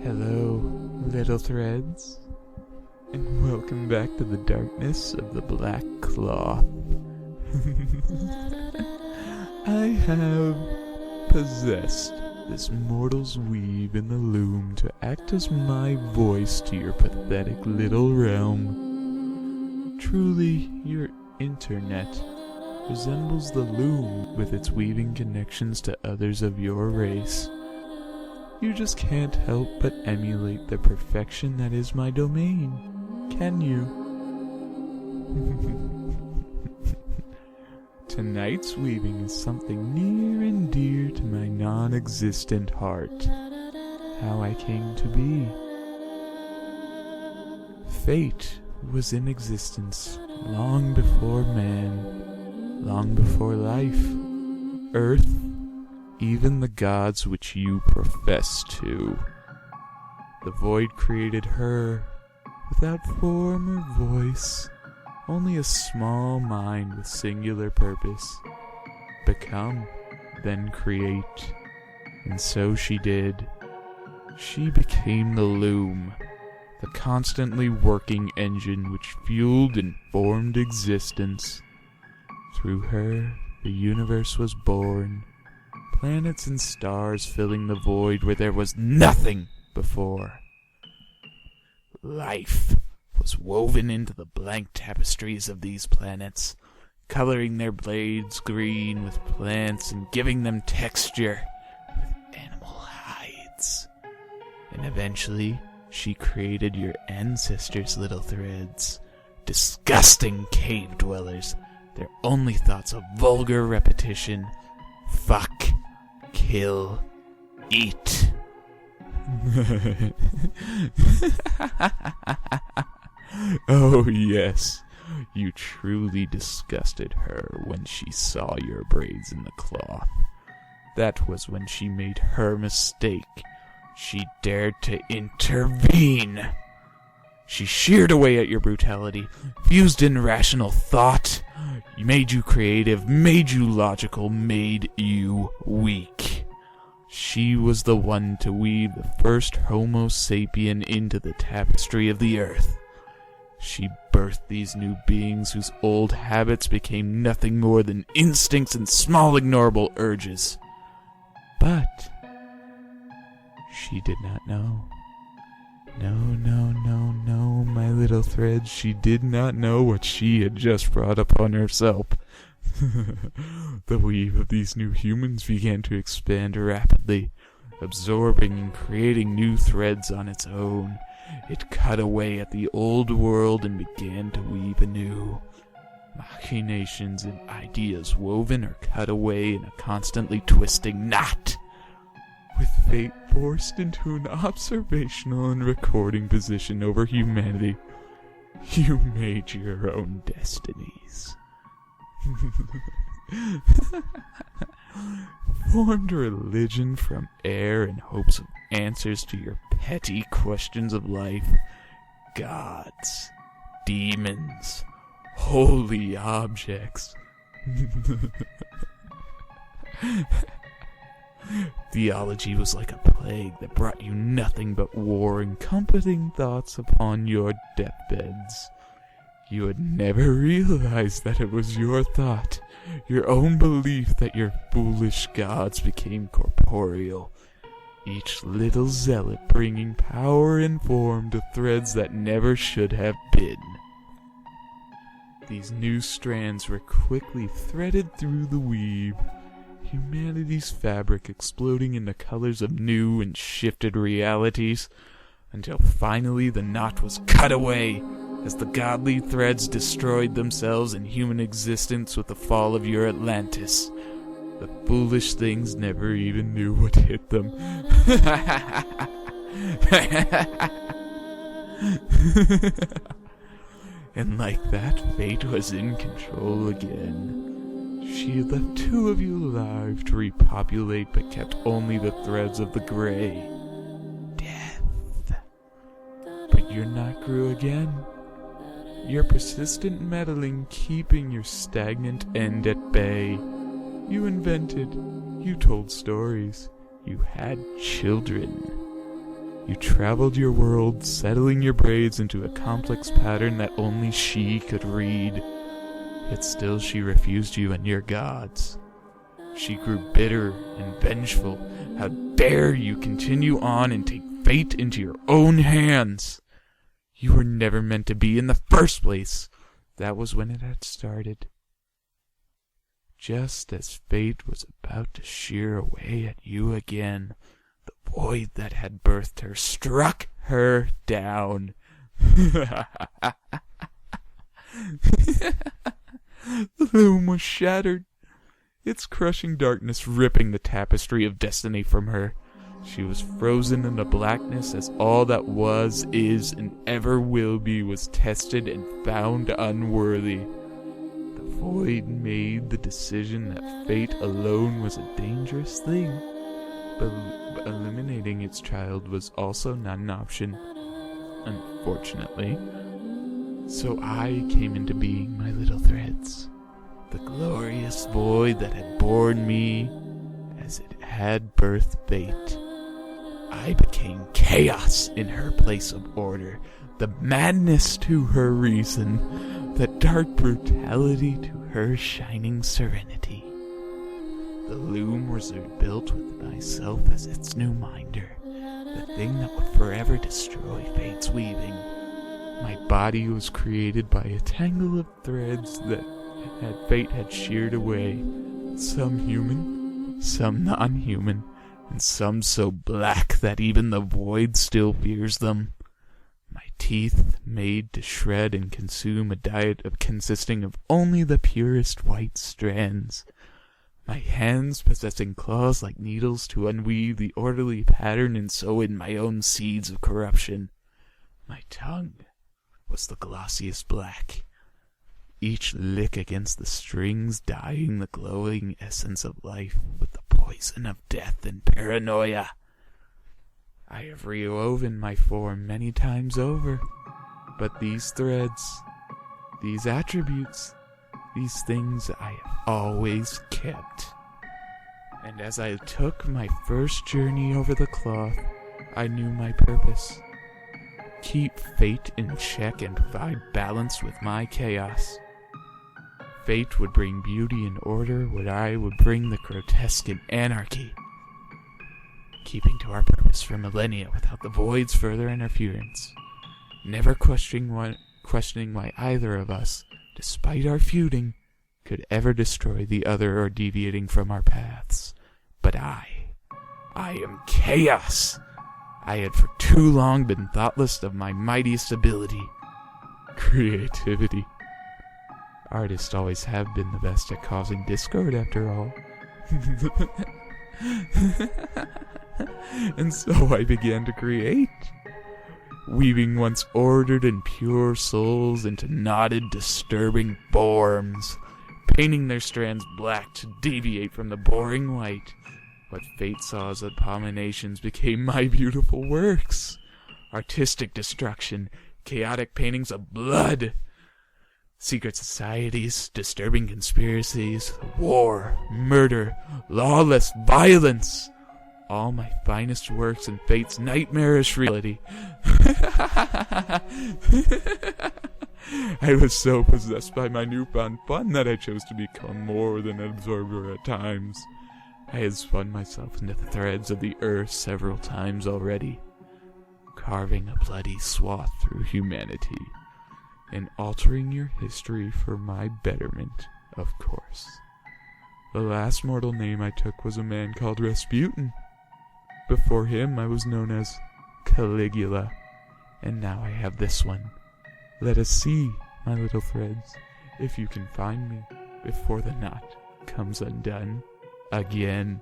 Hello, little threads, and welcome back to the darkness of the black cloth. I have possessed this mortal's weave in the loom to act as my voice to your pathetic little realm. Truly, your internet resembles the loom with its weaving connections to others of your race. You just can't help but emulate the perfection that is my domain, can you? Tonight's weaving is something near and dear to my non-existent heart. How I came to be. Fate was in existence long before man, long before life, earth, even the gods which you profess to. The void created her, without form or voice, only a small mind with singular purpose. Become, then create. And so she did. She became the loom, the constantly working engine which fueled and formed existence. Through her, the universe was born. Planets and stars filling the void where there was nothing before. Life was woven into the blank tapestries of these planets, coloring their blades green with plants and giving them texture with animal hides. And eventually, she created your ancestors' little threads, disgusting cave dwellers, their only thoughts of vulgar repetition. Fuck. Kill. Eat. Oh yes, you truly disgusted her when she saw your braids in the cloth. That was when she made her mistake. She dared to intervene. She sheared away at your brutality, fused in rational thought, made you creative, made you logical, made you weak. She was the one to weave the first Homo sapien into the tapestry of the earth. She birthed these new beings whose old habits became nothing more than instincts and small ignorable urges. But she did not know. No, my little threads, she did not know what she had just brought upon herself. The weave of these new humans began to expand rapidly, absorbing and creating new threads on its own. It cut away at the old world and began to weave anew. Machinations and ideas woven or cut away in a constantly twisting knot. With fate forced into an observational and recording position over humanity, you made your own destinies. Formed a religion from air in hopes of answers to your petty questions of life. Gods, demons, holy objects. Theology was like a plague that brought you nothing but war and comforting thoughts upon your deathbeds. You had never realized that it was your thought, your own belief that your foolish gods became corporeal, each little zealot bringing power and form to threads that never should have been. These new strands were quickly threaded through the weave, humanity's fabric exploding into colors of new and shifted realities, until finally the knot was cut away as the godly threads destroyed themselves and human existence with the fall of your Atlantis. The foolish things never even knew what hit them. And like that, fate was in control again. She had left two of you alive to repopulate, but kept only the threads of the gray. Death. But your knot grew again. Your persistent meddling keeping your stagnant end at bay. You invented, you told stories, you had children. You traveled your world, settling your braids into a complex pattern that only she could read. Yet still she refused you and your gods. She grew bitter and vengeful. How dare you continue on and take fate into your own hands? You were never meant to be in the first place. That was when it had started. Just as fate was about to shear away at you again, the void that had birthed her struck her down. The loom was shattered, its crushing darkness ripping the tapestry of destiny from her. She was frozen in a blackness as all that was, is, and ever will be was tested and found unworthy. The void made the decision that fate alone was a dangerous thing, but eliminating its child was also not an option, unfortunately. So I came into being, my little threads, the glorious void that had borne me as it had birthed fate. I became chaos in her place of order, the madness to her reason, the dark brutality to her shining serenity. The loom was rebuilt with myself as its new minder, the thing that would forever destroy fate's weaving. My body was created by a tangle of threads that fate had sheared away, some human, some non-human, and some so black that even the void still fears them. My teeth made to shred and consume a diet consisting of only the purest white strands. My hands possessing claws like needles to unweave the orderly pattern and sew in my own seeds of corruption. My tongue was the glossiest black, each lick against the strings dyeing the glowing essence of life with the poison of death and paranoia. I have rewoven my form many times over, but these threads, these attributes, these things I have always kept. And as I took my first journey over the cloth, I knew my purpose. Keep fate in check and provide balance with my chaos. Fate would bring beauty and order, where I would bring the grotesque and anarchy. Keeping to our purpose for millennia without the void's further interference. Never questioning why either of us, despite our feuding, could ever destroy the other or deviating from our paths. But I am chaos. I had for too long been thoughtless of my mightiest ability, creativity. Artists always have been the best at causing discord, after all. And so I began to create, weaving once ordered and pure souls into knotted, disturbing forms, painting their strands black to deviate from the boring light. What fate saw as abominations became my beautiful works. Artistic destruction, chaotic paintings of blood, secret societies, disturbing conspiracies, war, murder, lawless violence. All my finest works in fate's nightmarish reality. I was so possessed by my newfound fun that I chose to become more than an observer at times. I had spun myself into the threads of the earth several times already, carving a bloody swath through humanity, and altering your history for my betterment, of course. The last mortal name I took was a man called Rasputin. Before him I was known as Caligula, and now I have this one. Let us see, my little threads, if you can find me before the knot comes undone again.